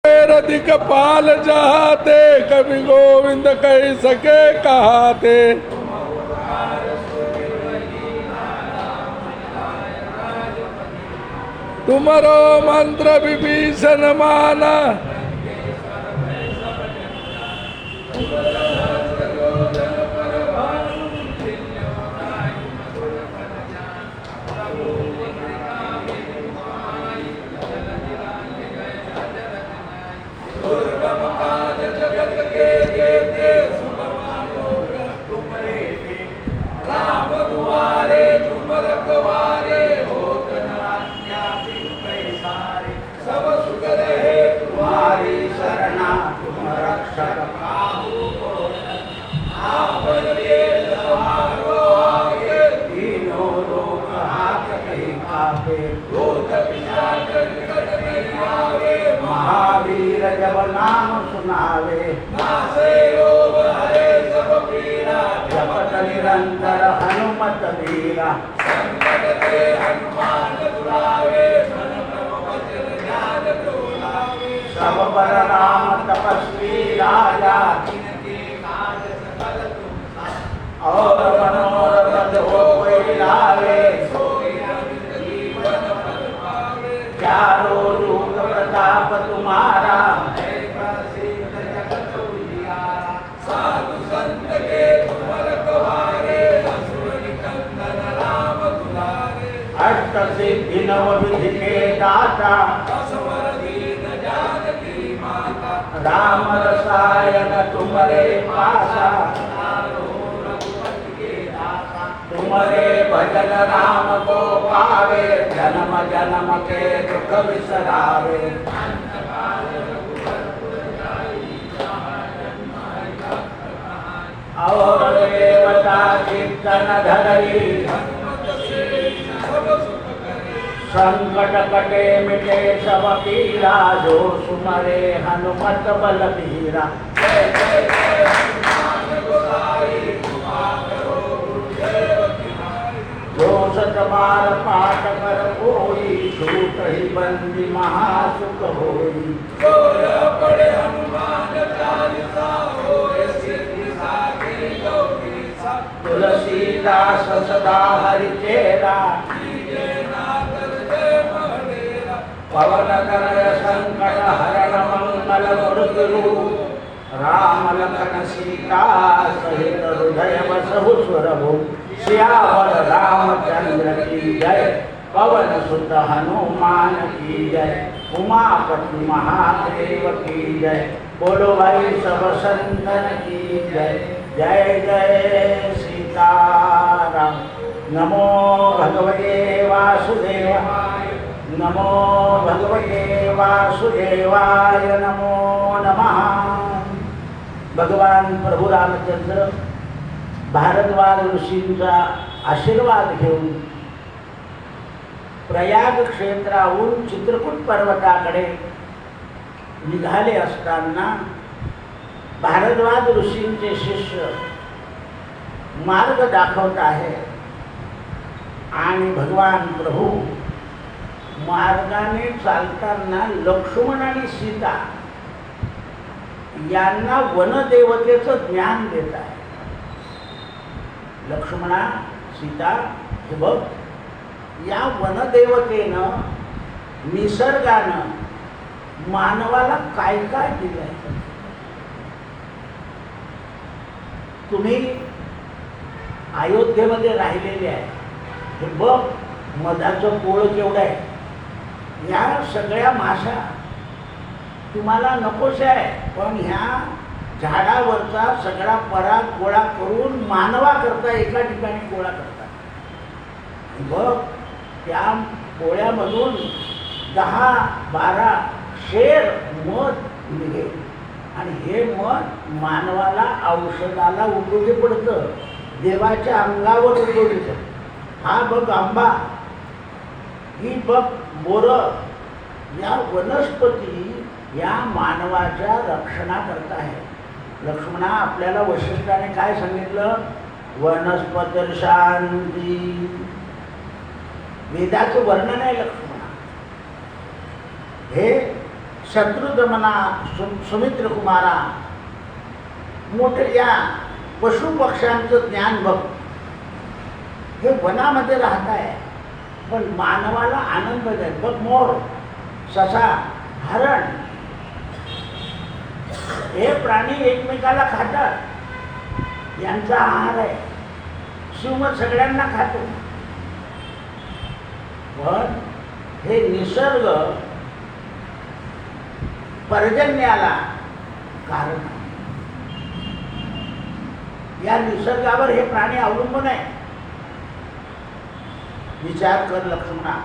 अधिक पाल जहाते कवि गोविंद कह सके कहाते। तुमरो मंत्र विभीषण माना महावीर जब नाम सुनावे जपत निरंतर हनुमत वीरा। सब पर राम तपस्वी राजा और मनोरथ हो कोई लावे। चारों लोक प्रताप तुम्हारा साधु संत के तुम रखवारे असुर निकंदन राम दुलारे। अष्ट सिद्धि नव विधि के दाता असवर दीन जानकी माता। राम रसायन तुम्हारे पासा तुम्हारे भजन राम को पावे। जन्म जन्म के दुख विसरावे। और देवता कीर्तन धरई संकट कटे मिटे सब पीरा। जो सुमरे हनुमत बल धीरा। जो सतबार पाठ कर कोई छूट ही बंदी महासुख होई। पढ़े हनुमान चालीसा होए सिद्धि साखी गौरीसा। तुलसीदास सदा हरि चेरा पवन कर संकट हरण मंगल मूर्ति। राम लखन सीता सहित हृदय बसहु स्वरभु। सियावर रामचंद्र की जय। पवन सुत हनुमान की जय। उमापति महादेव की जय। बोलो भाई सब संतन की जय। जय जय सीताराम। नमो भगवते वासुदेवाय। नमो भगवते वासुदेवाय नमो नमः। भगवान प्रभू रामचंद्र भारद्वाज ऋषींचा आशीर्वाद घेऊन प्रयाग क्षेत्राहून चित्रकूट पर्वताकडे निघाले असताना भारद्वाज ऋषींचे शिष्य मार्ग दाखवत आहे आणि भगवान प्रभू मार्गाने चालताना लक्ष्मण आणि सीता यांना वनदेवतेचं ज्ञान देत आहे. लक्ष्मणा सीता हे बघ, या वनदेवतेनं निसर्गानं मानवाला काय काय दिलंय. तुम्ही अयोध्येमध्ये राहिलेले आहे. हे बघ मधाचं पोळ केवढं आहे. या सगळ्या माशा तुम्हाला नकोच आहे, पण ह्या झाडावरचा सगळा पराग गोळा करून मानवा करता एका ठिकाणी गोळा करतात. बघ त्या पोळ्यामधून 10-12 शेर मध निघेल आणि हे मध मानवाला औषधाला उपयोगी पडतं. देवाच्या अंगावर उपयोगी पडतं. हा बघ आंबा, ही बघ बोरं, या वनस्पती या मानवाच्या रक्षणाकरता आहे. लक्ष्मणा आपल्याला वशिष्ठाने काय सांगितलं. वनस्पती शांती. वेदाचं वर्णन आहे लक्ष्मणा. हे शत्रुदमना सुमित्र कुमारा, मोठे या पशु पक्ष्यांचं ज्ञान बघ. हे वनामध्ये राहत आहे पण मानवाला आनंद देत. बघ मोर, ससा, हरण हे प्राणी एकमेकाला खातात, यांचा आहार आहे. सिंह सगळ्यांना खातो. पण हे निसर्ग पर्जन्याला कारण आहे. या निसर्गावर हे प्राणी अवलंबून आहे. विचार कर लक्ष्मणा,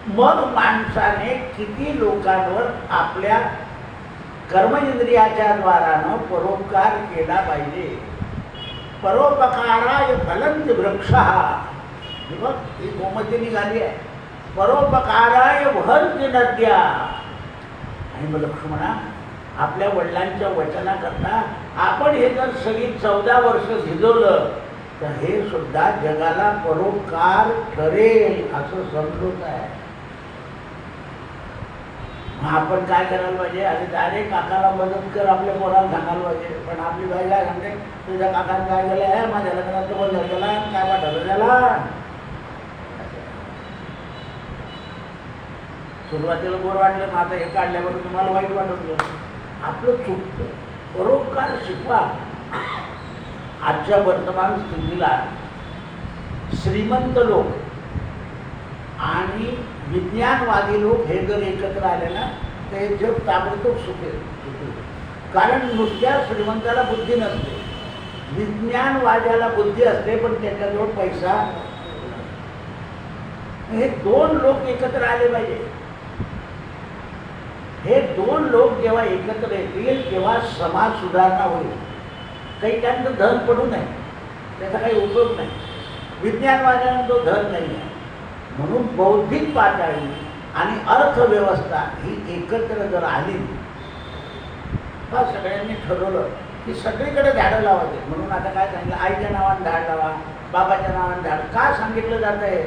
मग माणसाने किती लोकांवर आपल्या कर्मेंद्रियाच्या द्वारानं परोपकार केला पाहिजे. परोपकाराय फलंत वृक्षः. बघ ही गोमती निघाली आहे. परोपकाराय वहन्ति नद्या. आणि मग लक्ष्मणा, आपल्या वडिलांच्या वचनाकरता आपण हे जर सगळी 14 वर्ष झिजवलं तर हे सुद्धा जगाला परोपकार ठरेल असं समजत आहे. मग आपण काय करायला पाहिजे? अरे काकाला मदत कर, आपल्या पोराला सांगायला पाहिजे. पण आपली बाई काय सांगते, तुझ्या काकाने काय केलं आहे, माझ्या लग्नात बंद केला, काय पाठवलं त्याला. सुरुवातीला गोड वाटलं, मग आता हे काढल्यावर तुम्हाला वाईट वाटत. आपलं चुकतं. परोपकार शिकवा. आजच्या वर्तमान स्थितीला श्रीमंत लोक आणि विज्ञानवादी लोक हे जर एकत्र आले ना ते जग ताबडतोब सुटेल. कारण नुसत्या श्रीमंताला बुद्धी नसते, विज्ञानवाद्याला बुद्धी असते, पण त्याच्याजवळ पैसा. हे दोन लोक एकत्र आले पाहिजे. हे दोन लोक जेव्हा एकत्र येतील तेव्हा समाज सुधारणा होईल. काही त्यांचं धन पडू नये, त्याचा काही उपयोग नाही. विज्ञानवाद्यांना तो धन नाही आहे. म्हणून बौद्धिक पातळी आणि अर्थव्यवस्था ही एकत्र जर आली, तर सगळ्यांनी ठरवलं की सगळीकडे झाडं लावायचे. म्हणून आता काय सांगितलं, आईच्या नावाने झाड लावा, बाबाच्या नावाने झाड. का सांगितलं जात आहे?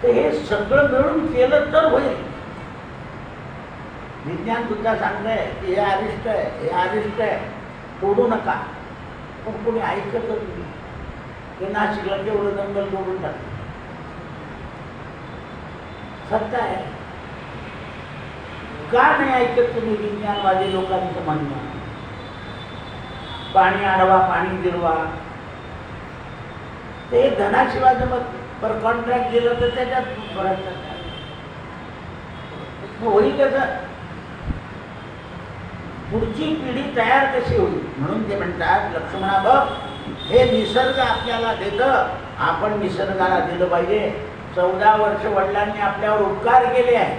तर हे सगळं मिळून केलं तर होईल. विज्ञान सुद्धा सांगतंय की हे अरिष्ट आहे, हे अरिष्ट आहे, तोडू नका. पण कोणी ऐकतच नाही. ते नाशिकला केवढं जंगल तोडून टाकलं. सत्य आहे. का नाही ऐकत तुम्ही विज्ञानवादी लोकांचं म्हणणं? पाणी अडवा, पाणी जिरवा. ते धनाशिवाय जमत. पर कॉन्ट्रॅक्ट दिलं तर त्याच्यात फरक होईल. कसं पुढची पिढी तयार कशी होईल? म्हणून ते म्हणतात, लक्ष्मणा बघ, हे निसर्ग आपल्याला देतं, आपण निसर्गाला दिलं पाहिजे. 14 वर्ष वडिलांनी आपल्यावर उपकार केले आहे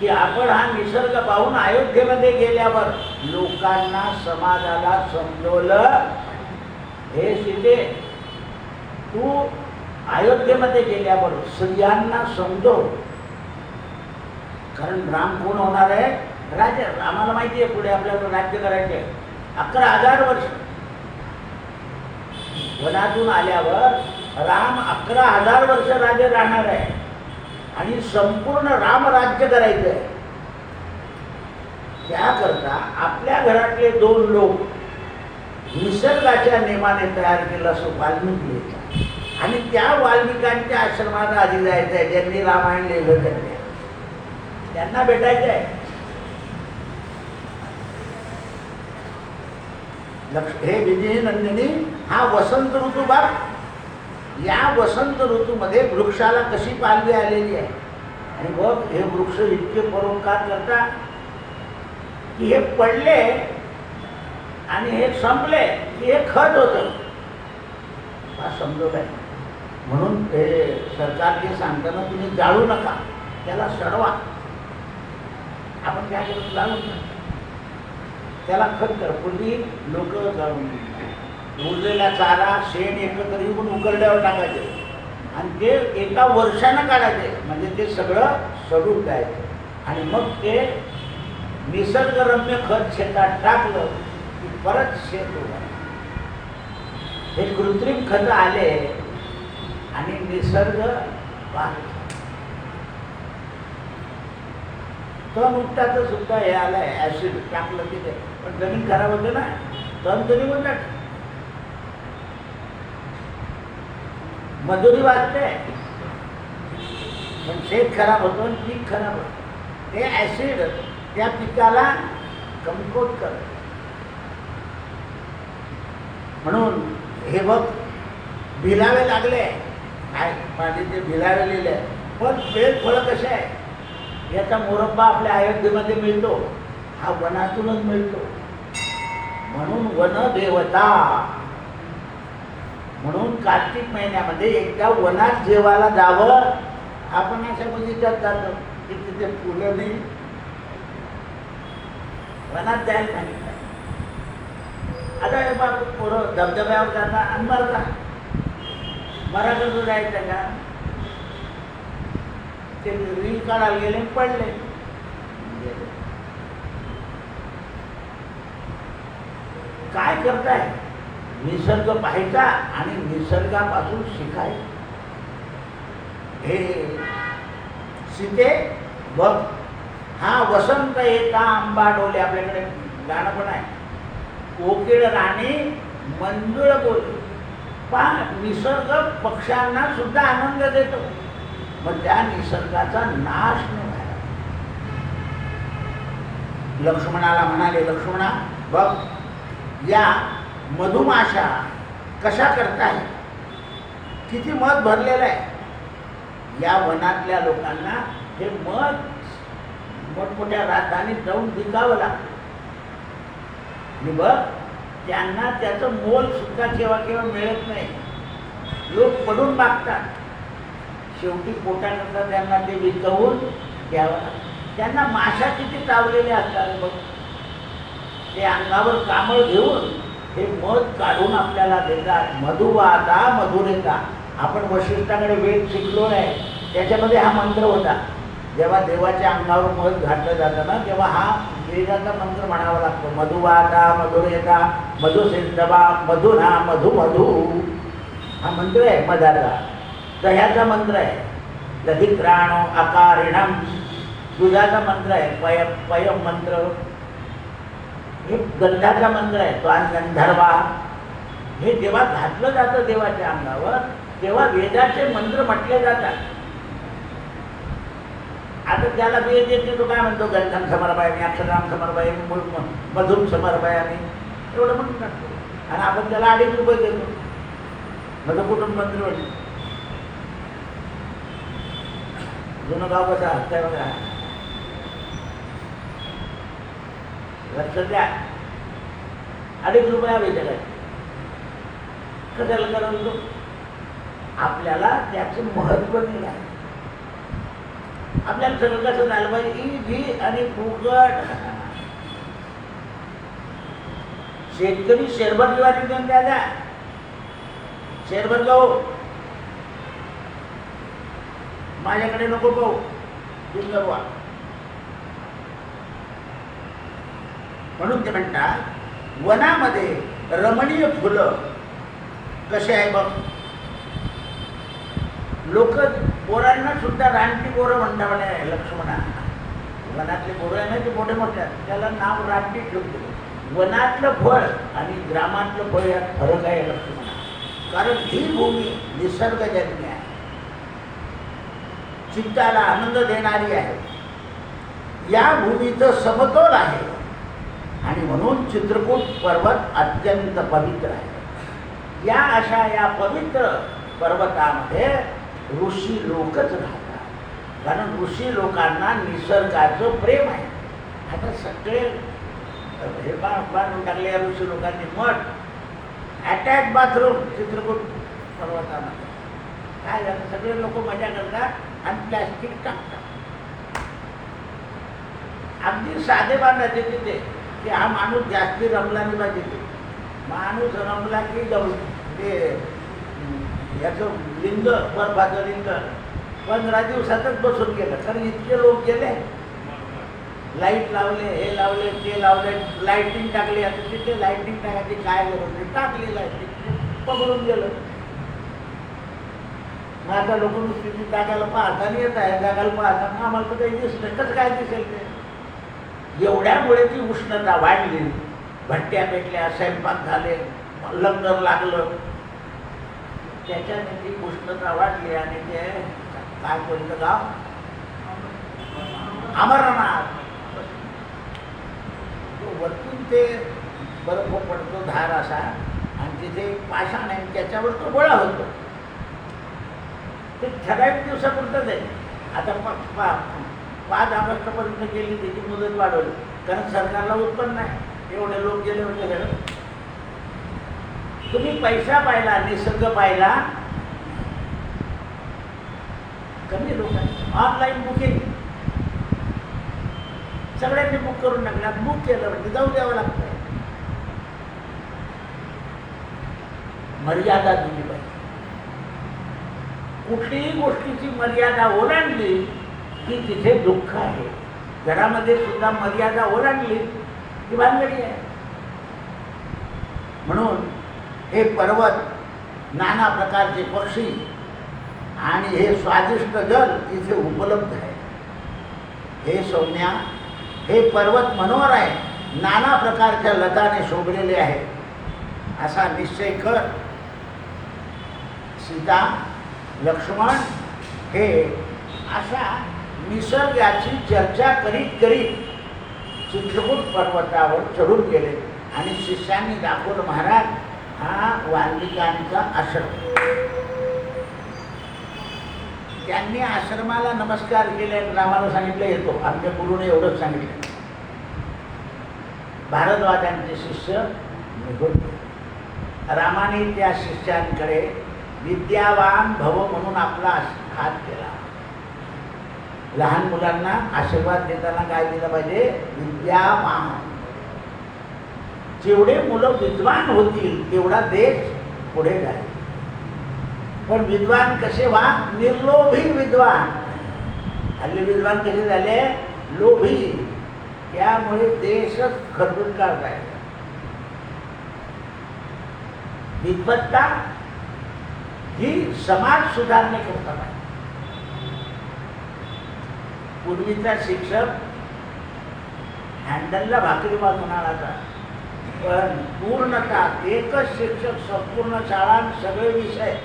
की आपण हा निसर्ग पाहून अयोध्येमध्ये गेल्यावर लोकांना, समाजाला समजवलं, हे सीते तू अयोध्येमध्ये गेल्यावर स्त्रियांना समजव. कारण राम कोण होणार आहे? राजा. आम्हाला माहिती आहे पुढे आपल्याला राज्य करायचे. 11,000 वर्ष वनातून आल्यावर राम 11,000 वर्ष राज्य राहणार आहे आणि संपूर्ण रामराज्य करायचं आहे. त्याकरता आपल्या घरातले 2 लोक निसर्गाच्या नेमाने तयार केलं असं वाल्मिकी लिहितात. आणि त्या वाल्मिकांच्या आश्रमात आधी जायचं आहे. ज्यांनी रामायण लिहिलं त्यांना भेटायचं आहे. हे विजय नंदिनी, हा वसंत ऋतू बघ. या वसंत ऋतूमध्ये वृक्षाला कशी पालवी आलेली आहे. आणि बघ हे वृक्ष इतके परोपकार करतात की हे पडले आणि हे संपले की हे खत होतं. हा समजवलंय. म्हणून हे सरकार जे सांगताना तुम्ही जाळू नका, त्याला सडवा. आपण काय करतो? जाळून त्याला खत कर. पूर्वी लोक उरलेला चारा, शेण एकत्र येऊन उकरड्यावर टाकायचे आणि ते एका वर्षानं काढायचे. म्हणजे ते सगळं सडून द्यायचं आणि मग ते निसर्गरम्य खत शेतात टाकलं की परत शेत उगवलं. हे कृत्रिम खत आले आणि निसर्ग तण उपटाचं सुद्धा हे आलंय ऍसिड टाकलं की ते, पण जमीन खराब होते ना, तण तरी म्हणतात मजुरी वाचते, पण शेत खराब होतं आणि पीक खराब होतं. ते ऍसिड त्या पिकाला कमकुवत करत. म्हणून हे बघ भिलावे लागले, काय पाणी ते भिलावे लिहिले, पण वेल फळं कसे आहे, याचा मोरब्बा आपल्या अयोध्येमध्ये मिळतो, हा वनातूनच मिळतो. म्हणून वन देवता, म्हणून कार्तिक महिन्यामध्ये एकदा वनात जेवायला जावं. आपण अशा बगीच्यात जातो की तिथे फुलं नाही, वनात जायला सांगितलं. आता हे बाबा पोरं धबधब्यावर जातात आणि मरतात, मरा कसं जायचं का, ते रील काढायला गेले पडले. काय करताय, निसर्ग पाहायचा आणि निसर्गापासून शिकायचं. हे सीते बघ, हा वसंत येता आंबा डोले, आपल्याकडे गाणं पण आहे, कोकिळ राणी मंजुळ बोले. पहा निसर्ग पक्ष्यांना सुद्धा आनंद देतो, मग त्या निसर्गाचा नाश नाही व्हायला. लक्ष्मणाला म्हणाले, लक्ष्मणा बघ या मधुमाशा कशा करताय, किती मध भरलेलं आहे. या वनातल्या लोकांना हे मध मोठमोठ्या राजधानीत जाऊन विकावं लागतं, आणि बघ त्यांना त्याचं मोल सुद्धा केव्हा केव्हा मिळत नाही, लोक पडून मागतात. शेवटी पोटाकरता त्यांना ते विकवून घ्यावं लागतं. त्यांना माशा किती चावलेल्या असतात बघ, ते अंगावर कामळ घेऊन हे मध काढून आपल्याला देतात. मधुवाता मधुरेता, आपण वशिष्ठाकडे वेद शिकलो आहे, त्याच्यामध्ये हा मंत्र होता. जेव्हा देवाच्या अंगावर मध घातलं जातं ना, तेव्हा हा वेदाचा मंत्र म्हणावा लागतो. मधुवाता मधुरेता मधुसिंधवा मधुना मधु मधु, हा मंत्र आहे मधाचा. दह्याचा मंत्र आहे दधिक्राणो अकारिणम, दुधाचा मंत्र आहे पय पय मंत्र. हे गंधाचा मंत्र आहे तो गंधर्वा. हे जेव्हा घातलं जातं देवाच्या अंगावर, तेव्हा वेदाचे मंत्र म्हटले जातात. आता त्याला वेद येते तो काय म्हणतो, गंधम समर्पयामी, अक्षराम समर्पयामी, मधुम समर्पयामी, एवढं म्हणून टाकतो. आणि आपण त्याला 2.5 रुपये देतो. माझं कुटुंब मंत्र वाटलं जुनं गाव कसं हत्या बघा, लक्ष द्या. 2.5 रुपये हवे त्याला, कशाला करतो, आपल्याला त्याचं महत्व नाही आहे. आपल्याला सगळं कसं झालं पाहिजे, इझी आणि फुकट. शेतकरी शेरभर ज्वारी देऊन द्या, शेरभर गहू माझ्याकडे नको पाहू, दुर्गवा. म्हणून ते म्हणतात वनामध्ये रमणीय फुलं कसे आहे बघ. लोक बोरांना सुद्धा रानटी बोरं म्हणता म्हणे लक्ष्मणा. वनातले बोरं आहे ना ते मोठे मोठे, त्याला नाव रानटी ठेवते. वनातलं फळ आणि ग्रामातलं फळ यात फरक आहे लक्ष्मणा, कारण ही भूमी निसर्गजन्य आहे, चित्ताला आनंद देणारी आहे. या भूमीचं समतोल आहे, आणि म्हणून चित्रकूट पर्वत अत्यंत पवित्र आहे. या अशा या पवित्र पर्वतामध्ये ऋषी लोकच राहतात, कारण ऋषी लोकांना निसर्गाचं प्रेम आहे. आता सगळे हे बांधून टाकले या ऋषी लोकांनी मठ, अटॅच बाथरूम चित्रकूट पर्वतामध्ये. काय झालं, सगळे लोक मजा करतात आणि प्लॅस्टिक टाकतात. अगदी साधे बांधायचे तिथे की हा माणूस जास्ती रमला नाही पाहिजे. माणूस रमला की ते याचं लिंग, बर्फाचं लिंग 15 दिवसातच बसून गेलं, कारण इतके लोक गेले. लाईट लावले, हे लावले, ते लावले, लाईटिंग टाकली. आता तिथे लाईटिंग टाकायची काय गरज नाही, टाकली लाईटिंग, पकडून गेलं. आता लोक नुसती टाकायला पाहता नाही येत आहे, जागायला पाहता आम्हाला तर काही दिसलं, कसं काय दिसेल ते. एवढ्यामुळे ती उष्णता वाढली, भट्ट्या पेटल्या, स्वयंपाक झाले, लंगर लागलं, त्याच्याने ती उष्णता वाढली आणि ते काय कोणतं गाव अमरनाथ, वरतून ते बर्फ पडतो धार असा आणि तिथे पाषाण आहे, त्याच्यावर तो गोळा होतो. ते ठराविक दिवसापुरतंच आहे. आता 5 ऑगस्टपर्यंत गेली, त्याची मुदत वाढवली, कारण सरकारला उत्पन्न आहे, एवढे लोक गेले होते घरी. तुम्ही पैसा पाहिला, निसर्ग पाहिला, कमी लोकांनी ऑनलाईन बुकिंग सगळ्यांनी बुक करून टाकल्यात. बुक केलं म्हणजे जाऊ द्यावं लागतं. मर्यादा दिली पाहिजे. कुठलीही गोष्टीची मर्यादा ओलांडली की तिथे दुःख आहे. घरामध्ये सुद्धा मर्यादा ओलांडली की भानगडी आहे. म्हणून हे पर्वत, नाना प्रकारचे पक्षी आणि हे स्वादिष्ट जल इथे उपलब्ध आहे. हे सौम्या, हे पर्वत मनोहर आहे, नाना प्रकारच्या लताने शोभलेले आहे, असा निश्चय कर. सीता, लक्ष्मण हे अशा निसर्गाची चर्चा करीत करीत चित्रकूट पर्वतावर चढून गेले आणि शिष्यांनी दाखवलं, महाराज हा वाल्मिकांचा आश्रम. त्यांनी आश्रमाला नमस्कार केले, रामाला सांगितलं येतो. आमच्या गुरुने एवढंच सांगितलं. भारद्वाजांचे शिष्य निघून रामाने त्या शिष्यांकडे विद्यावान भव म्हणून आपला हात केला. लहान मुलांना आशीर्वाद देताना काय दिलं पाहिजे? विद्यावान. जेवढे मुलं विद्वान होतील तेवढा देश पुढे जाईल. पण विद्वान कसे व्हा? निर्लोभी विद्वान. हल्ली विद्वान कसे झाले? लोभी. त्यामुळे देशच खरबुटकार जायचा. विद्वत्ता ही समाज सुधारण्याकरता पाहिजे. पूर्वीचा शिक्षक हँडलला भाकरी बांधून आणायचा, पण पूर्णतः एकच शिक्षक संपूर्ण शाळा सगळे विषय.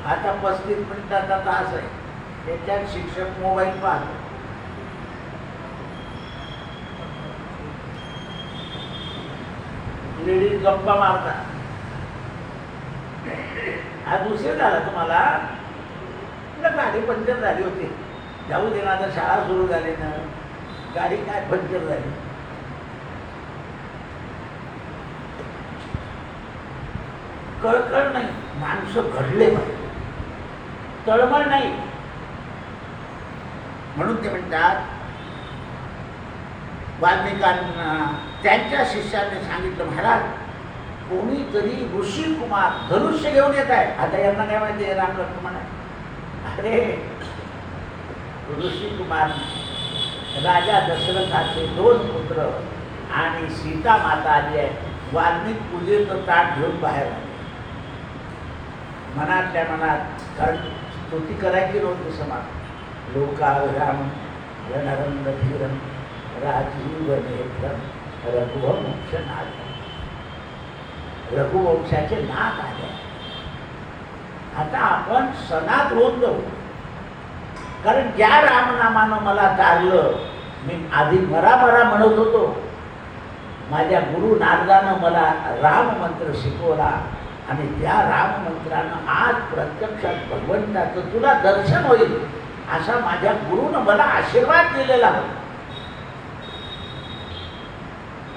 आता 35 मिनिटाचा तास आहे, त्याच्यात शिक्षक मोबाईल पाहतो. लेडीज गप्पा मारतात. आज उशीर झाला तुम्हाला, गाडी पंक्चर झाली होती. जाऊ दे ना, आता शाळा सुरू झाली ना, गाडी काय पंक्चर झाली. कळकळ नाही, माणसं घडले पाहिजे, तळमळ नाही. म्हणून ते म्हणतात, वाल्मिकांना त्यांच्या शिष्याने सांगितलं, महाराज कोणीतरी ऋषी कुमार धनुष्य घेऊन येत आहे. आता यांना काय माहिती आहे राम लक्ष्मण आहे? अरे ऋषी कुमार राजा दशरथाचे 2 पुत्र आणि सीता माता आली आहे. वाल्मिक पूजेचं ताट घेऊन बाहेर आले. मनातल्या मनात, कारण स्तुती करायची रोज समाज. लोकाभिराम रणरंग धीरम राजीव नेत्रम रघुवंश नाथ. रघुवंशाचे नाथ आले. आता आपण सनात होऊन जाऊ. कारण ज्या रामनामानं मला तारलं, मी आधी मरा मरा म्हणत होतो, माझ्या गुरु नारदानं मला राम मंत्र शिकवला आणि त्या राम मंत्रानं आज प्रत्यक्षात भगवंताचं तुला दर्शन होईल असा माझ्या गुरुनं मला आशीर्वाद दिलेला होता.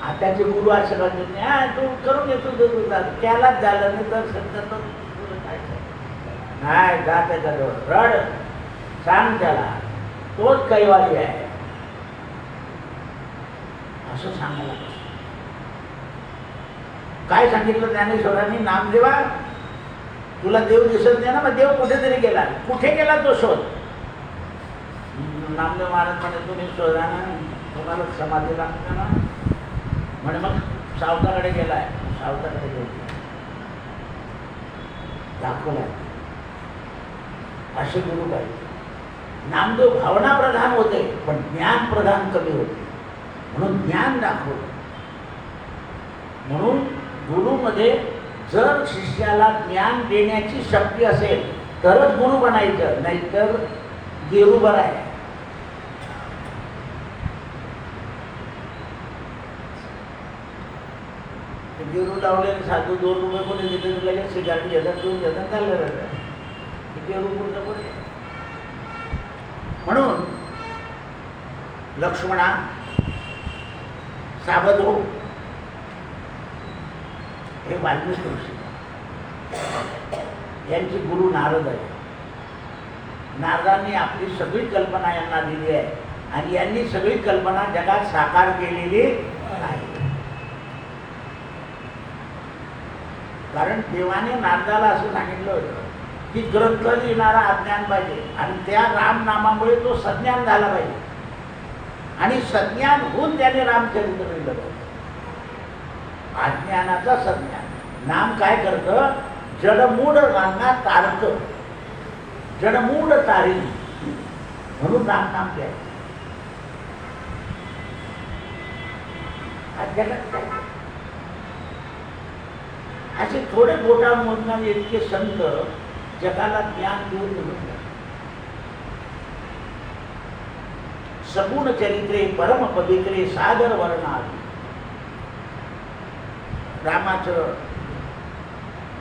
आताचे गुरु आशीर्वाद देत नाही, तू करून येतो तुझा, त्यालाच झालं नाही दर्शन करतो नाही, जा त्याच्याजवळ रड, सांग त्याला तोच कैवारी आहे असं सांगायला. काय सांगितलं ज्ञानेश्वरांनी? नामदेवा तुला देव दिसत नाही ना, मग देव कुठेतरी गेला. कुठे गेला तो शोध. नामदेव महाराज म्हणे तुम्ही शोधा ना, तुम्हाला समाधी लागते ना. म्हणे मग सावताकडे गेलाय. सावताकडे गेला, दाखवलाय. असे गुरु पाहिजे. नामदेव भावना प्रधान होते पण ज्ञान प्रधान कमी होते, म्हणून ज्ञान दाखवलं. म्हणून गुरुमध्ये जर शिष्याला ज्ञान देण्याची शक्ती असेल तरच गुरु बनायचं, नाहीतर गेरू बरा आहे. गेरू लावलेले साधू 2 रुपये कोणी देते तर लगेच सिगारेट घेतात, घेऊन घेतात, चाललं राहतं. गेरू पुढचं पुढे. म्हणून लक्ष्मणा सावध हो. हे वाल्मिक ऋषी यांची गुरु नारद आहे. नारदांनी आपली सगळी कल्पना यांना दिली आहे आणि यांनी सगळी कल्पना जगात साकार केलेली आहे. कारण देवाने नारदाला असं सांगितलं होतं की ग्रंथ लिहिणारा अज्ञान पाहिजे आणि त्या रामनामामुळे तो सज्ञान झाला पाहिजे आणि सज्ञान होऊन त्याने रामचरित्र लिहिलं पाहिजे. अज्ञानाचा सज्ञान. नाम काय करतं? जडमूड रांना तारत, जडमूड तारी, म्हणून रामनाम घ्यायचं. असे थोडे बोटा मोजणार इतके संत जगाला ज्ञान देऊन निघतात. सगुण चरित्रे परम पवित्रे सागर वर्णाली. रामाचं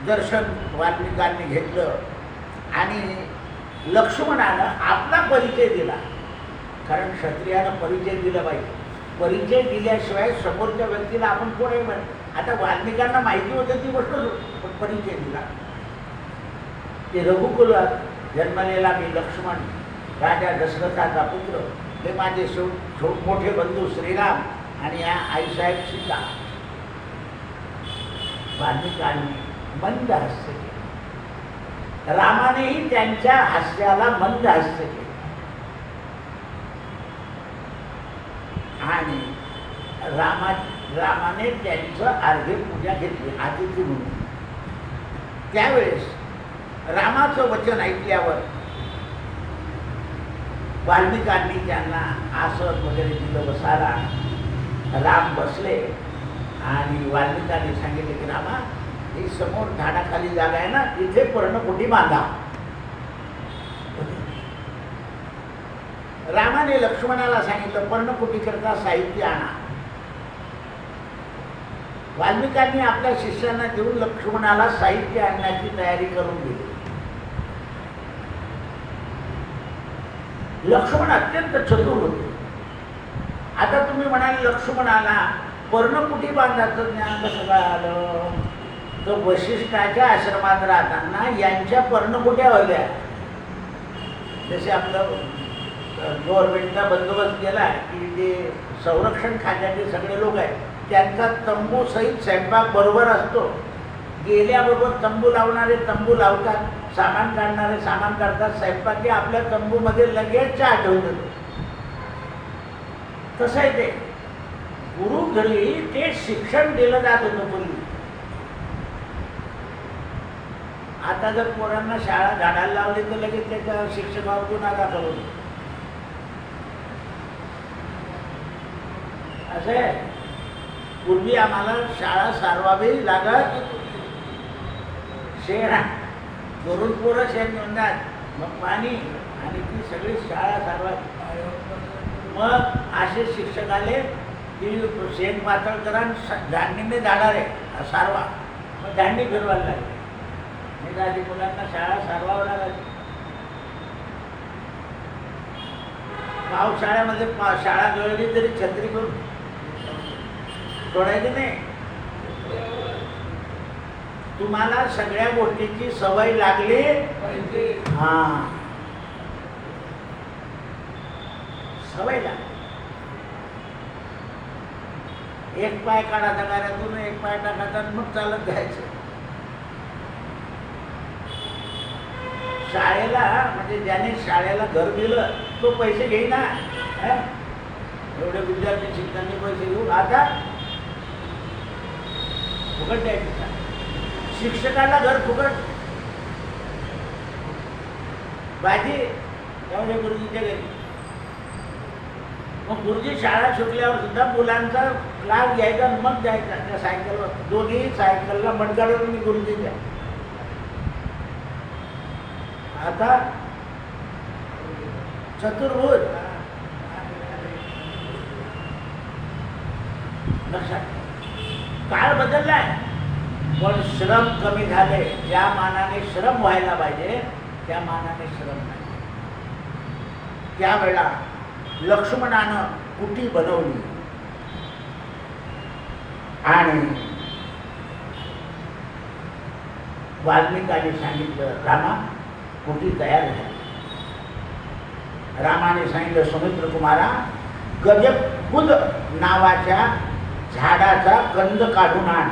दर्शन वाल्मिकांनी घेतलं आणि लक्ष्मणानं आपला परिचय दिला. कारण क्षत्रियानं परिचय दिला पाहिजे. परिचय दिल्याशिवाय समोरच्या व्यक्तीला आपण कोण आहे म्हण. आता वाल्मिकांना माहिती होतं ती गोष्ट, पण परिचय दिला. ते रघुकुलात जन्मलेला मी लक्ष्मण, राजा दशरथाचा पुत्र, हे माझे मोठे बंधू श्रीराम आणि या आईसाहेब सीता. वाल्मिकांनी मंद हास्य केले. रामानेही त्यांच्या हास्याला मंद हास्य केले आणि रामाने त्यांचं अर्घ्य पूजा घेतली अतिथी म्हणून. त्यावेळेस रामाचं वचन ऐकल्यावर वाल्मिकांनी त्यांना आसन वगैरे दिलं बसायला. राम बसले आणि वाल्मिकांनी सांगितले की रामा, ही समोर झाडाखाली जागा आहे ना, तिथे पर्णकुटी बांधा. रामाने लक्ष्मणाला सांगितलं पर्णकुटी करता साहित्य आणा. वाल्मिकांनी आपल्या शिष्यांना देऊन लक्ष्मणाला साहित्य आणण्याची तयारी करून दिली. लक्ष्मण अत्यंत चतुर होते. आता तुम्ही म्हणाल लक्ष्मणाला पर्णकुटी बांधाचं ज्ञान कसं काय आलं? तर वशिष्ठाच्या आश्रमात राहताना यांच्या पर्णकुट्या होत्या. जसे आपलं गव्हर्नमेंटचा बंदोबस्त केला की जे संरक्षण खात्याचे सगळे लोक आहेत त्यांचा तंबू सहित स्वयंपाक बरोबर असतो. गेल्याबरोबर तंबू लावणारे तंबू लावतात, सामान काढणारे सामान काढतात, स्वयंपाकी आपल्या तंबूमध्ये लगेच चहा ठेवून देतो. तसं आहे ते. गुरु घरी ते शिक्षण दिलं जात होतं पूर्वी. आता जर पोरांना शाळा झाडायला लावली तर लगेच त्याच्या शिक्षकावर गुन्हा दाखल होतो. असं आहे. पूर्वी आम्हाला शाळा सारवावी लागत. शेण गरुड पोरं शेण घेऊन जात, मग पाणी आणि ती सगळी शाळा सारवा. मग असे शिक्षक आले की शेण पातळ करा, दांडीने जाणारे सारवा. मग दांडी फिरवायला लागली. नाही आधी मुलांना शाळा सारवावं लागायची. पावसाळ्यामध्ये शाळा गळली तरी छत्री करून सोडायची नाही. तुम्हाला सगळ्या गोष्टीची सवय लागली. हा, सवय लागली. एक पाय काढायचा गाड्यातून, एक पाय टाकायचा, मग चालत जायचं. शाळेला म्हणजे ज्याने शाळेला घर दिलं तो पैसे घेईना. एवढे विद्यार्थी शिक्षकांनी पैसे घेऊन आता फुकट द्यायचं. शिक्षकाला घर फुकट. भाजी त्यामुळे गुरुजीच्या घरी. मग गुरुजी शाळा सुटल्यावर सुद्धा मुलांचा क्लास घ्यायचा आणि मग जायचा त्या सायकलवर. दोन्ही सायकलला मडगाडवर मी गुरुजीच्या. आता चतुर्भुज लक्षात. काळ बदललाय पण श्रम कमी झाले. ज्या मानाने श्रम व्हायला पाहिजे त्या मानाने श्रम नाही. त्यावेळा लक्ष्मणानं कुटी बनवली आणि वाल्मिकाने सांगितलं रामा कुटी तयार झाली. रामाने सांगितलं सुमित्र कुमारा गजकुद नावाच्या झाडाचा कंद काढून आण,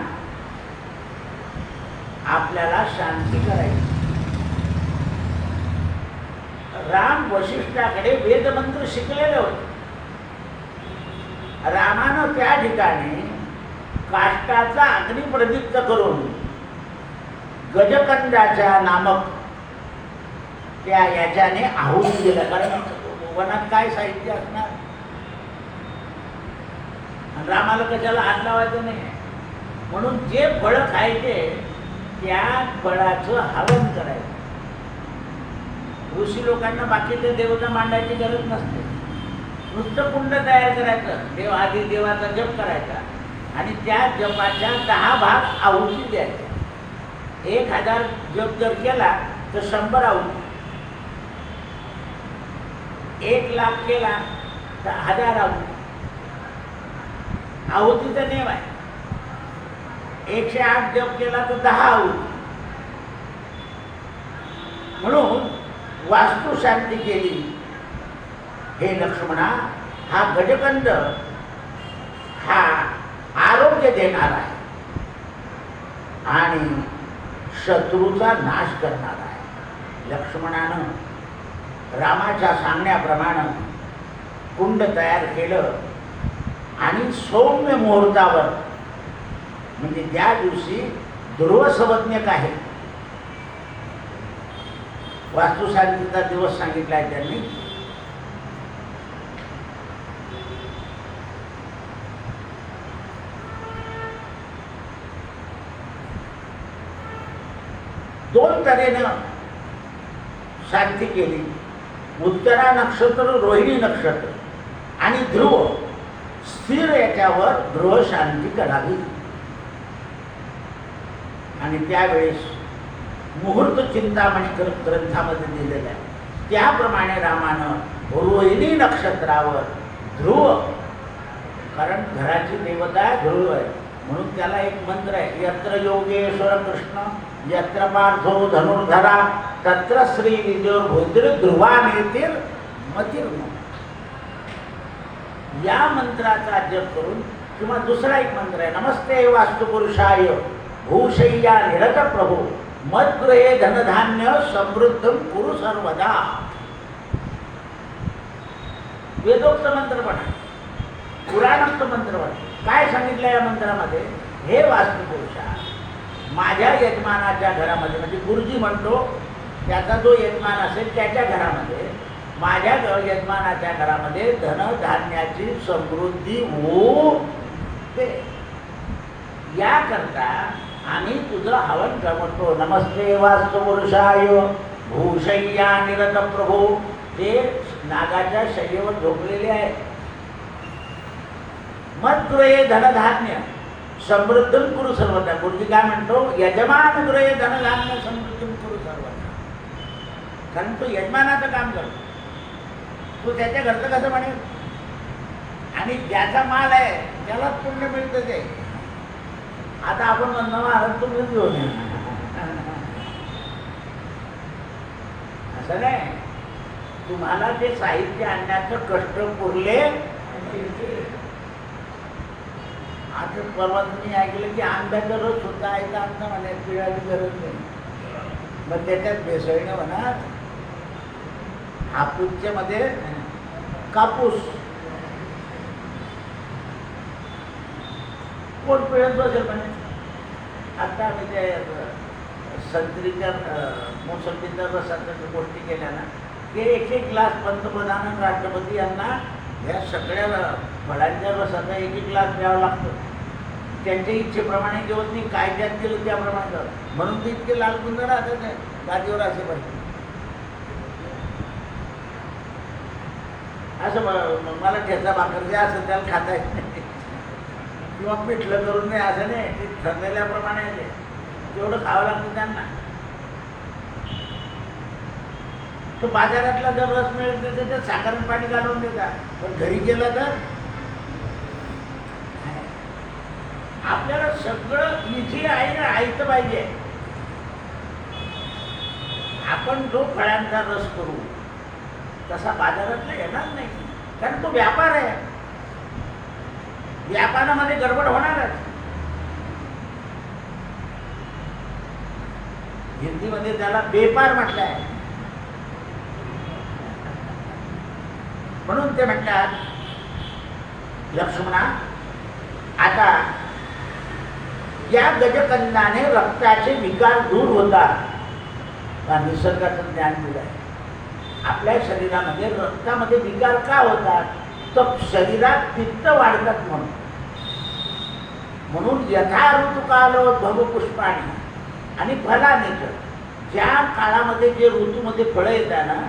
आपल्याला शांती करायची. राम वशिष्ठाकडे वेदमंत्र शिकलेले होते. रामानं त्या ठिकाणी काष्टाचा अग्नी प्रदीप्त करून गजकंदाच्या नामक त्या याच्याने आहुती दिलं. कारण वनात काय साहित्य असणार, रामाला कशाला हात लावायचं नाही. म्हणून जे फळं खायचे त्या फळाचं हवन करायचं. ऋषी लोकांना बाकीचे देवता मांडायची गरज नसते. नुसतं कुंड तयार करायचं, देव आधी देवाचा जप करायचा आणि त्या जपाच्या 10 भाग आहुती द्यायच्या. 1000 जप जर केला तर 100 आहुती. 1,00,000 केला तर 1000 आहुती. आहुतीचा नियम आहे. 108 जप केला तर 10 आहुती. म्हणून वास्तू शांती केली. हे लक्ष्मणा, हा गजकंद हा आरोग्य देणार आहे आणि शत्रूचा नाश करणार आहे. लक्ष्मणानं रामाच्या सांगण्याप्रमाणे कुंड तयार केलं आणि सौम्य मुहूर्तावर म्हणजे त्या दिवशी ध्रुव संवज्ञक आहे. वास्तुशांतीचा दिवस सांगितला आहे त्यांनी. दोन तऱ्हेनं शांती केली. उत्तरा नक्षत्र, रोहिणी नक्षत्र आणि ध्रुव स्थिर याच्यावर ध्रुव शांती करावी. आणि त्यावेळेस मुहूर्त चिंतामणी ग्रंथामध्ये दिलेलं आहे. त्याप्रमाणे रामानं रोहिणी नक्षत्रावर ध्रुव, कारण घराची देवता ध्रुव आहे म्हणून त्याला एक मंत्र आहे, यत्र योगेश्वर कृष्ण यत्र पार्थो धनुर्धरा तत्र श्री विद्योर्भुद्र ध्रुवा निर्तील मतिर्म. या मंत्राचा जप करून किंवा दुसरा एक मंत्र आहे, नमस्ते वास्तुपुरुषाय भूषय्या निरत प्रभू मद्गृहे धनधान्य समृद्धम कुरु सर्वदा. वेदोक्त मंत्र पण आहे, पुराणोक्त मंत्र पण आहे. काय सांगितलं या मंत्रामध्ये, हे वास्तुपुरुषा, माझ्या यजमानाच्या घरामध्ये, म्हणजे गुरुजी म्हणतो त्याचा जो यजमान असेल त्याच्या घरामध्ये, माझ्या यजमानाच्या घरामध्ये धनधान्याची समृद्धी होऊ दे, याकरता आम्ही तुझं हवन करतो. नमस्ते वास्तुपुरुषाय भूषय्या निरत प्रभू. ते नागाच्या शय्येवर झोपलेले आहे. मद्गृहे धनधान्य समृद्धम कुरु सर्वदा. गुरुजी काय म्हणतो, यजमान गृहे धनधान्य समृद्धम कुरु सर्वदा. कारण तो यजमानाचं काम करतो, तो त्याच्या घरचं कसं म्हणेल, आणि ज्याचा माल आहे त्यालाच पुण्य मिळतं. ते आता आपण म्हणतो महाराज तुम्हीच घेऊन या, असं नाही. तुम्हाला ते साहित्य आणण्याचं कष्ट पुरले. आता परवा तुम्ही ऐकलं की आंब्याचा रस सुद्धा आयता अन्न म्हणे, पिळायची गरज नाही. मग त्याच्यात भेसळणं म्हणा. हापूसच्या मध्ये कापूस कोण पिळत बसेल म्हणे. आता आम्ही ते संत्रीच्या मोसंबीच्या रसाच्या गोष्टी केल्या ना, ते एक ग्लास पंतप्रधान आणि राष्ट्रपती यांना या सगळ्या फळांच्या रसाचा एक ग्लास द्यावा लागतो. त्यांच्या इच्छेप्रमाणे जेवत नाही, कायद्यात केलं त्याप्रमाणे जावं. म्हणून ते इतके लालगुंद राहतात गादीवर असे पाहिजे. असं मला ठेचा भाकर द्या असं त्याला खाता येत नाही किंवा पिठलं करून नाही असं नाही. ते ठरलेल्याप्रमाणे तेवढं खावं लागतं त्यांना. तो बाजारातला जर रस मिळेल तर त्याच्यात साखर पाणी घालून देतात. पण घरी गेलं तर आपल्याला सगळं इझी आहे ना, ऐकतं पाहिजे. आपण जो फळांचा रस करू तसा बाजारातला येणार नाही, कारण तो व्यापार आहे. व्यापारामध्ये गडबड होणारच. हिंदीमध्ये त्याला बेपार म्हटलं आहे. म्हणून ते म्हणतात लक्ष्मणा, आता या गजकंदाने रक्ताचे विकार दूर होतात. का निसर्गाचं ज्ञान दिलं आहे. आपल्या शरीरामध्ये रक्तामध्ये विकार का होतात, तर शरीरात पित्त वाढतात म्हणून यथा ऋतुकालो भव पुष्पाणी आणि फलाने, ज्या काळामध्ये जे ऋतूमध्ये फळं येतात ना,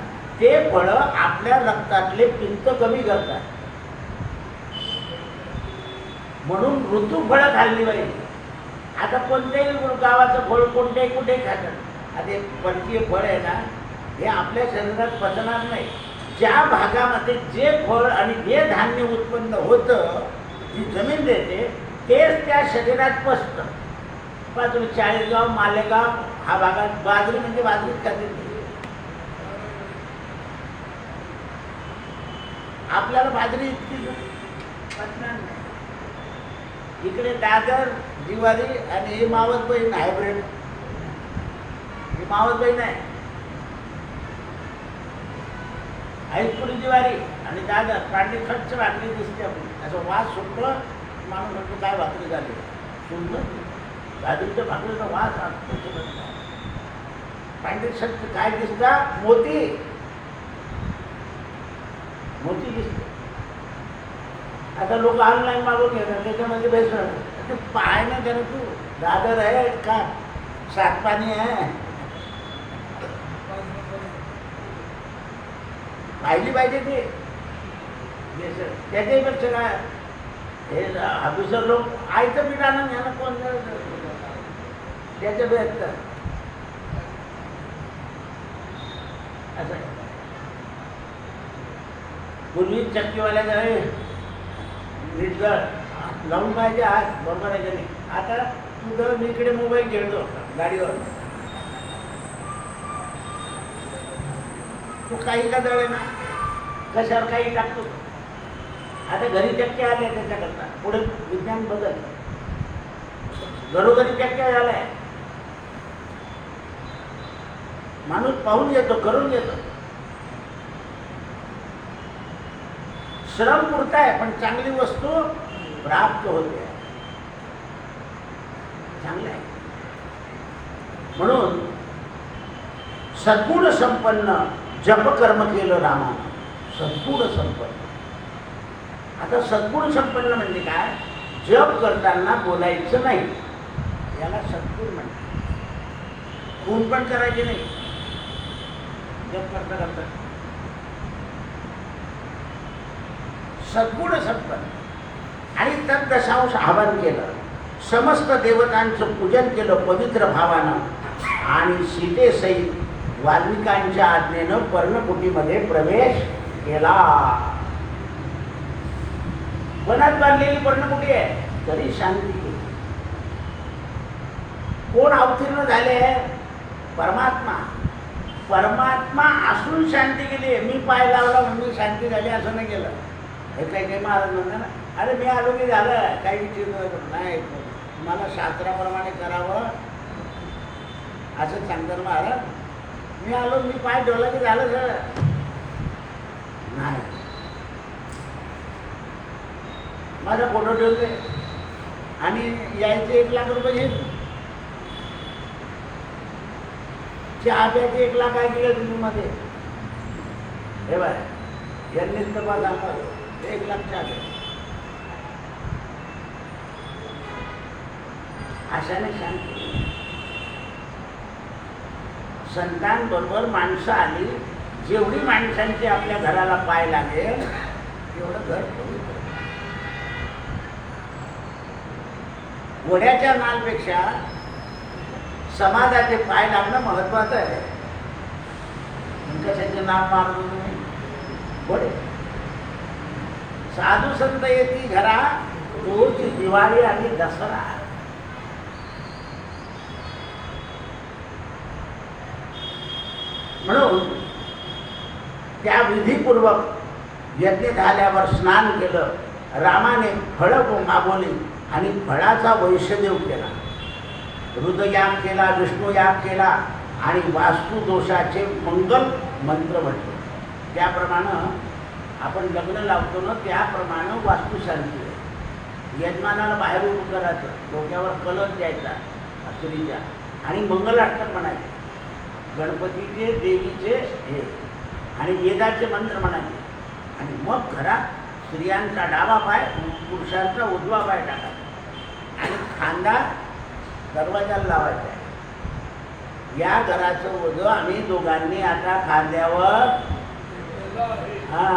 ते फळं आपल्या रक्तातले पित्त कमी करतात. म्हणून ऋतू फळं खाल्ली पाहिजे. आता कोणत्याही गावाचं फळ कोणत्याही कुठेही खातात. आता परकीय फळ आहे ना, हे आपल्या शरीरात पचणार नाही. ज्या भागामध्ये जे फळ आणि जे धान्य उत्पन्न होतं, जी जमीन देते, तेच त्या शरीरात पचतं. पण तुम्ही चाळीसगाव, मालेगाव हा भागात बाजरी म्हणजे बाजरीच खाते. आपल्याला बाजरी इतकी पचणार नाही. इकडे दादर, जिवारी आणि ही मावस बहीण हायब्रिड, ही मावस बहीण आहे. ऐसपुरी जिवारी आणि दादर कांडी स्वच्छ भाकरी दिसते. आपण असं वास सुटलं, माणूस म्हणतो काय भाकरी झाली, सुंदर दादरच्या भाकरीचा वास असतो. कांडी स्वच्छ काय दिसता, मोती मोती दिसते. आता लोक ऑनलाईन मागून घेतात, त्याच्यामध्ये भेसळ. ते पाय ना जरा, तू दादर आहे का सातपाणी आहे, पाहिली पाहिजे ते भेसळ. त्याच्यापेक्षा काय हे ऑफिसर लोक आयचं पिठानं घ्या कोण त्याच्या भेटत असं आहे. पूर्वी चक्कीवाल्या जरा नीटगळ लावून पाहिजे आज, बरोबर आहे का नाही. आता तू जर मी इकडे मोबाईल खेळतो गाडीवर, तू काही का जळे ना, कशावर काही टाकतो. आता घरी चक्की आल्या त्याच्याकरता, पुढे विज्ञान बदल, घरोघरी चक्क्या झालाय. माणूस पाहून येतो, करून येतो. श्रम पुरता आहे, पण चांगली वस्तू प्राप्त होते. चांगलं आहे. म्हणून सद्गुण संपन्न जप कर्म केलं रामानं. सद्गुण संपन्न. आता सद्गुण संपन्न म्हणजे काय, जप करताना बोलायचं नाही, याला सद्गुण म्हणतात. खून पण करायचे नाही जप करता करता. सद्गुण संपन्न आणि तद्दशांश आवाहन केलं. समस्त देवतांचं पूजन केलं पवित्र भावानं आणि सीतेसहित वाल्मिकांच्या आज्ञेनं पर्णकुटीमध्ये प्रवेश केला. वनात बांधलेली पर्णकुटी आहे, तरी शांती केली. कोण अवतीर्ण झाले, परमात्मा. परमात्मा असून शांती केली. मी पाय लावला म्हणून शांती झाली असं नाही केलं. हे काही महाराज म्हणतात ना, अरे मी आलो की झालं, काही विचार नाही, मला शास्त्राप्रमाणे करावं असं सांगतात महाराज. मी आलो, मी पाय ठेवला की झालं सर नाही. माझा फोटो ठेवते आणि यायचे 1 लाख रुपये घेत. चहा प्यायचे 1 लाख आहे दिले तुम्ही मध्ये. हे बाय यांनीच तपास दाखवला एक लक्षात आहे. अशाने शांती संतांबरोबर माणसं आली, जेवढी माणसांची आपल्या घराला पाय लागेल तेवढं घर पवित्र. वड्याच्या नालपेक्षा समाजाचे पाय लागणं महत्वाचं आहे. कशाचे नाम मारतो तुम्ही? वडे. साधू संत येती घरा, रोज दिवाळी आणि दसरा. म्हणून त्या विधीपूर्वक यज्ञ झाल्यावर स्नान केलं. रामाने फळं मागवली आणि फळाचा वैष्णदेव केला. रुद्रयाग केला, विष्णुयाग केला आणि वास्तुदोषाचे मंगल मंत्र म्हटले. त्याप्रमाणे आपण लग्न लावतो ना, त्याप्रमाणे वास्तुशांती आहे. यजमानाला बाहेर उभं करायचं, डोक्यावर कलश द्यायचा स्त्रीच्या आणि मंगलाष्टक म्हणायचे. गणपतीचे देवीचे हे आणि वेदाचे मंत्र म्हणायचे. आणि मग घरात स्त्रियांचा डावा पाय, पुरुषांचा उजवा पाय टाकायचा आणि खांदा दरवाजाला लावायचा. या घराचं ओझं आम्ही दोघांनी आता खांद्यावर,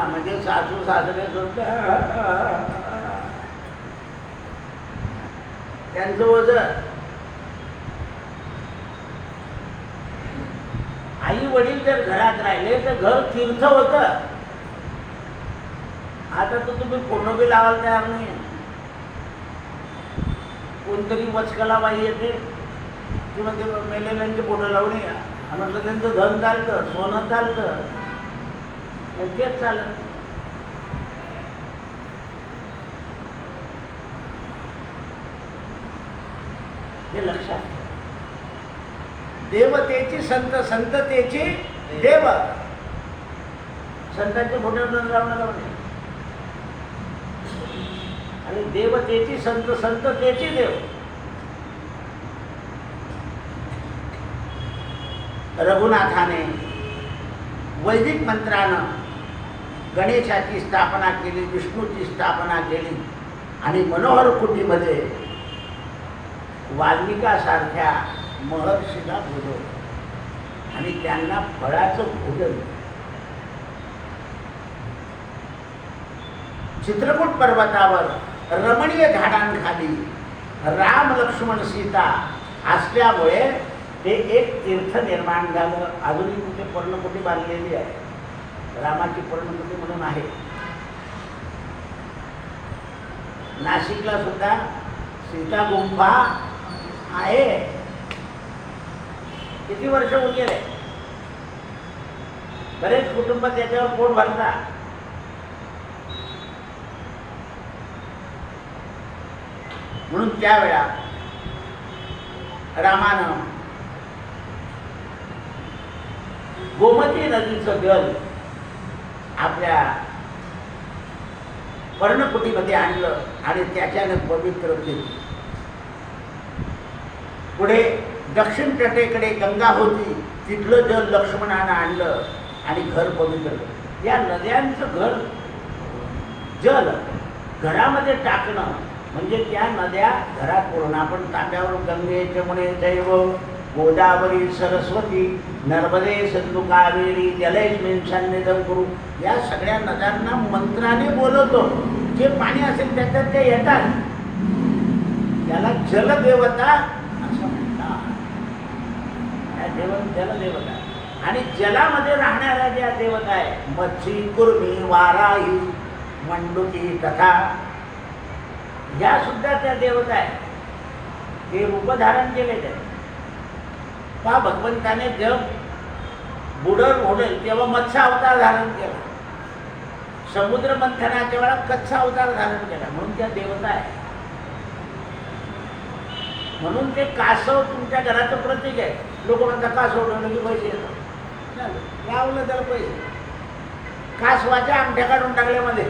म्हणजे सासू सासरे सुद्धा त्यांचं ओझं. आई वडील जर घरात राहिले तर घर तीर्थ होतं. आता तर तुम्ही फोटो बी लावायला तयार नाही. कोणतरी वचकला बाई येते किंवा ते मेलेल्यांचे फोटो लावून या म्हटलं त्यांचं धन चालतं, सोनं चालतं, तेच चालत. हे लक्षात. देवतेची संत, संततेची देव. संतांचे फोटो लावणं लावणे आणि देवतेची संत, संततेची देव. रघुनाथाने वैदिक मंत्रानं गणेशाची स्थापना केली, विष्णूची स्थापना केली आणि मनोहर कुटीमध्ये वाल्मिकासारख्या महर्षीला बोलवलं आणि त्यांना फळाचं भोजन. चित्रकूट पर्वतावर रमणीय झाडांखाली राम लक्ष्मण सीता असल्यामुळे ते एक तीर्थ निर्माण झालं. अजूनही तिथे पर्णकुटी बांधलेली आहे, रामाची पर्णकुटी म्हणून आहे. नाशिकला सुद्धा सीता गुंफा आहे. किती वर्ष होऊन गेले, बरेच कुटुंब त्याच्यावर पोट भरतात. म्हणून त्यावेळा रामानं गोमती नदीचं जल आपल्या पर्णकुटीमध्ये आणलं आणि त्याच्याने पवित्र केलं. पुढे दक्षिण तटेकडे गंगा होती, तिथलं जल लक्ष्मणानं आणलं आणि घर पवित्र केलं. या नद्यांचं घर जल घरामध्ये टाकणं म्हणजे त्या नद्या घरात पूर्ण. आपण तांब्यावर गंगे जमुने जैव गोदावरी सरस्वती नर्मदे सिंधू कावेरी जलेस्मिन् सन्निधं कुरु, या सगळ्या नद्यांना मंत्राने बोलवतो. जे पाणी असेल त्याच्यात ते येतात. त्याला जलदेवता असं म्हणतात. जलदेवता. आणि जलामध्ये राहणाऱ्या ज्या देवता आहे, मच्छी, कुर्मी, वाराही, मंडुकी तथा, ह्या सुद्धा त्या देवता आहे. ते रूप धारण केले जाते. का भगवंताने जग बुडर ओढेल तेव्हा मत्स्य अवतार धारण केला, समुद्र मंथनाच्या वेळा कच्चा अवतार धारण केला, म्हणून त्या देवता आहे. म्हणून ते कासव तुमच्या घराचं प्रतीक आहे. लोक म्हणतात कासव ठेवलं की पैसे येतात, लावलं त्याला पैसे. कासवाच्या अंगठ्या काढून टाकल्यामध्ये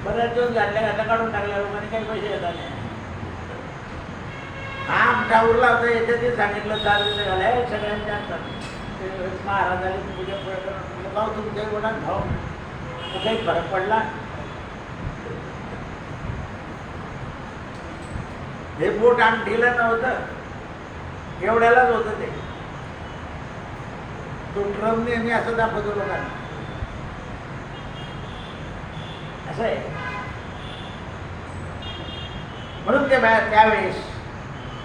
बऱ्याच दिवस घातल्या काढून टाकल्या लोकांनी काही पैसे येतात नाही. हा आमचा उरला होता याच्यात ते सांगितलं 4 दिवस झाले सगळ्यांच्या महाराजांनी पूजा बदलाव तुमच्या एवढा भाव तो काही फरक पडला. हे बोट आणखीला नव्हतं, एवढ्यालाच होतं ते. तो ट्रम नेहमी असं दाखवतो लोकांना. असं आहे. म्हणून ते त्यावेळेस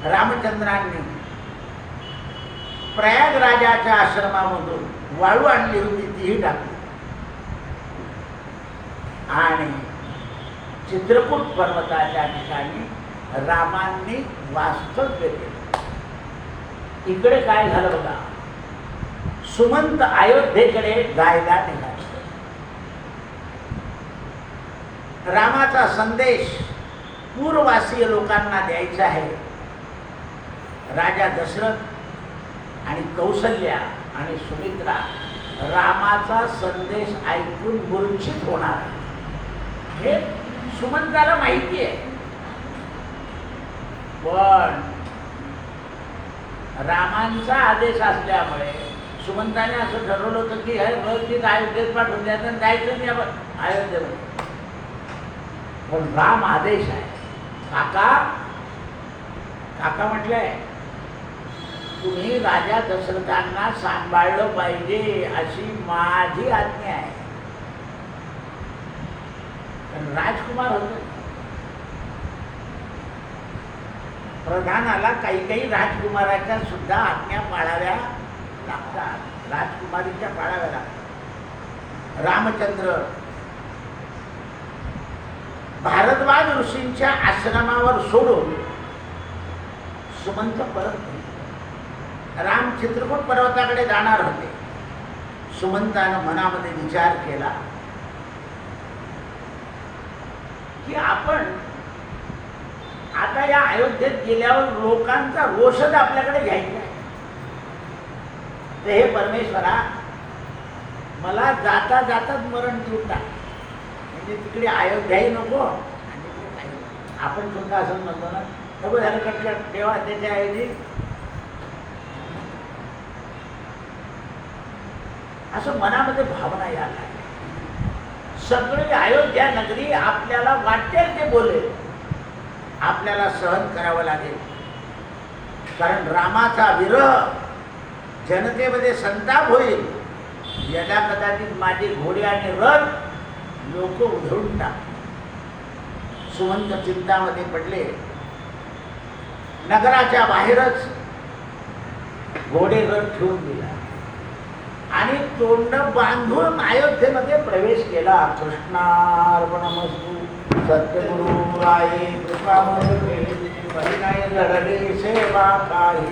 रामचंद्रांनी प्रयागराजाच्या आश्रमामधून वाळू आणली होती, तीही टाकली आणि चित्रकूट पर्वताच्या ठिकाणी रामांनी वास्तव्य केलं. इकडे काय झालं बघा, सुमंत अयोध्येकडे जायला निघाले. रामाचा संदेश पूर्ववासीय लोकांना द्यायचा आहे. राजा दशरथ आणि कौसल्या आणि सुमित्रा रामाचा संदेश ऐकून मूर्छित होणार हे सुमंताला माहिती आहे. पण रामांचा आदेश असल्यामुळे सुमंताने असं ठरवलं होतं की हे रोज अयोध्येत पाठवून द्यायचं, जायचं नाही आपण अयोध्येमध्ये. पण राम आदेश आहे. काका काका म्हटलंय तुम्ही राजा दशरथांना सांभाळलं पाहिजे अशी माझी आज्ञा आहे. पण राजकुमार होते, प्रधानाला काही काही राजकुमाराच्या सुद्धा आज्ञा पाळाव्या लागतात, राजकुमारीच्या पाळाव्या लागतात. रामचंद्र भारद्वाज ऋषींच्या आश्रमावर सोडून सुमंत परत गेले. राम चित्रकूट पर्वताकडे जाणार होते. सुमंतानं मनामध्ये विचार केला की आपण आता या अयोध्येत गेल्यावर लोकांचा रोषच आपल्याकडे घ्यायचा आहे. तर हे परमेश्वरा मला जाता जाताच मरण देऊन टाक, म्हणजे तिकडे अयोध्याही नको आणि आपण सुद्धा असं म्हणतो ना, नको झालं कटकट तेव्हा त्याच्या ऐवजी असं मनामध्ये भावना यायला. सगळी अयोध्या नगरी आपल्याला वाटेल ते बोलेल, आपल्याला सहन करावं लागेल. कारण रामाचा विरह जनतेमध्ये संताप होईल. यदा कदाचित माझे घोडे आणि रथ लोक उधळून टाक. सुमंत चिंतामध्ये पडले. नगराच्या बाहेरच घोडे रथ ठेवून दिला आणि तोंड बांधून अयोध्येमध्ये प्रवेश केला. कृष्णार्पणमस्तु. सत्यगुरु राये कृपा लढले सेवा काही